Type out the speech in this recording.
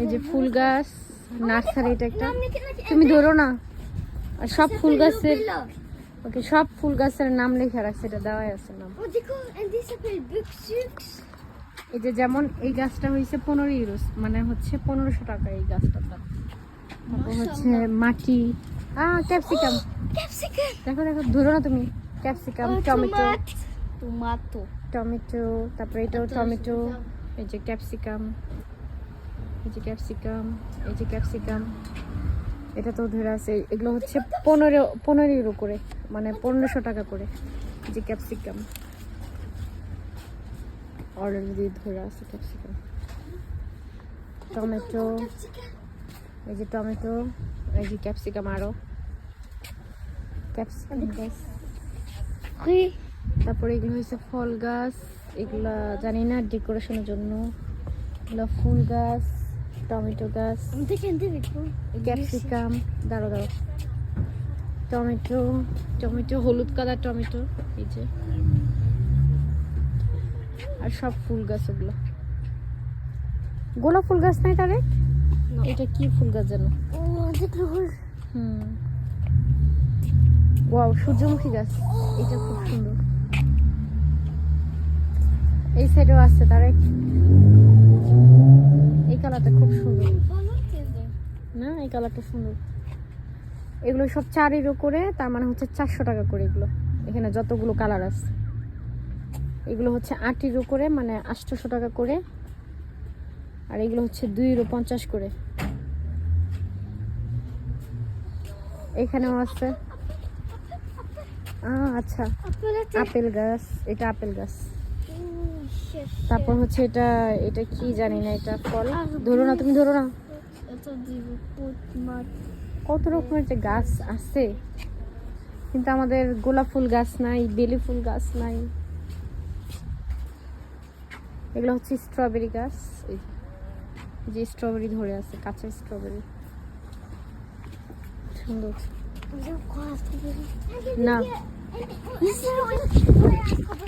এই যে ফুল গাছ নার্সারি, এটা একটা, তুমি ধরো না। আর সব ফুল গাছের, ওকে, সব ফুল গাছের নাম লেখা রাখছে, এটা দেওয়াই আছে নাম। এই যে যেমন এই গাছটা হয়েছে 15 ইউরো, মানে হচ্ছে 1500 টাকা এই গাছটার দাম। তারপর হচ্ছে মাটি, ক্যাপসিকাম, দেখো দেখো, ধরো না তুমি। ক্যাপসিকাম, টমেটো, টমেটো, তারপরে এটাও টমেটো। এই যে ক্যাপসিকাম, এই যে ক্যাপসিকাম, এই যে ক্যাপসিকাম, এটা তো ধরে আছে। এগুলো হচ্ছে 15 ইউরো করে, মানে 1500 টাকা করে। এই যে ক্যাপসিকাম অর্ডার দিয়ে ধরে আছে ক্যাপসিকাম। টমেটো, এই যে টমেটো, এই যে ক্যাপসিকাম, আরো ক্যাপসিকাম গাছ। তারপরে এগুলো হচ্ছে ফল গাছ, এগুলা জানি না, ডেকোরেশনের জন্য। এগুলো ফুল গাছ, টমেটো গাছ, ক্যাপসিকাম, দাঁড়ো দাঁড়ো, টমেটো, টমেটো, হলুদ কালার টমেটো, এই যে, আর সব ফুল গাছ। ওগুলো গোলাপ ফুল গাছ নাই তারে, এটা কি ফুল গাছ জানো? ওয়াও, সূর্যমুখী গাছ, এটা খুব সুন্দর। এই সাইডেও আছে তারে, এই কালারটা খুব সুন্দর না, এই কালারটা সুন্দর। এগুলো সব 4 ইউরো করে, তার মানে হচ্ছে 400 টাকা করে এগুলো। এখানে যতগুলো কালার আছে, এগুলো হচ্ছে 8 ইউরো করে, মানে 800 টাকা করে। আর এগুলো হচ্ছে 2 ইউরো 50 করে। এখানেও আছে, আচ্ছা, আপেল গাছ, এটা আপেল গাছ। তারপর হচ্ছে এটা, এটা কি জানি না, এটা ফল। ধরো না তুমি, ধরো না। কত রকমের যে গাছ আছে, কিন্তু আমাদের গোলাপ ফুল গাছ নাই, বেলি ফুল গাছ নাই। এগুলো হচ্ছে স্ট্রবেরি গাছ, এই যে স্ট্রবেরি ধরে আছে, কাঁচা স্ট্রবেরি, সুন্দর না।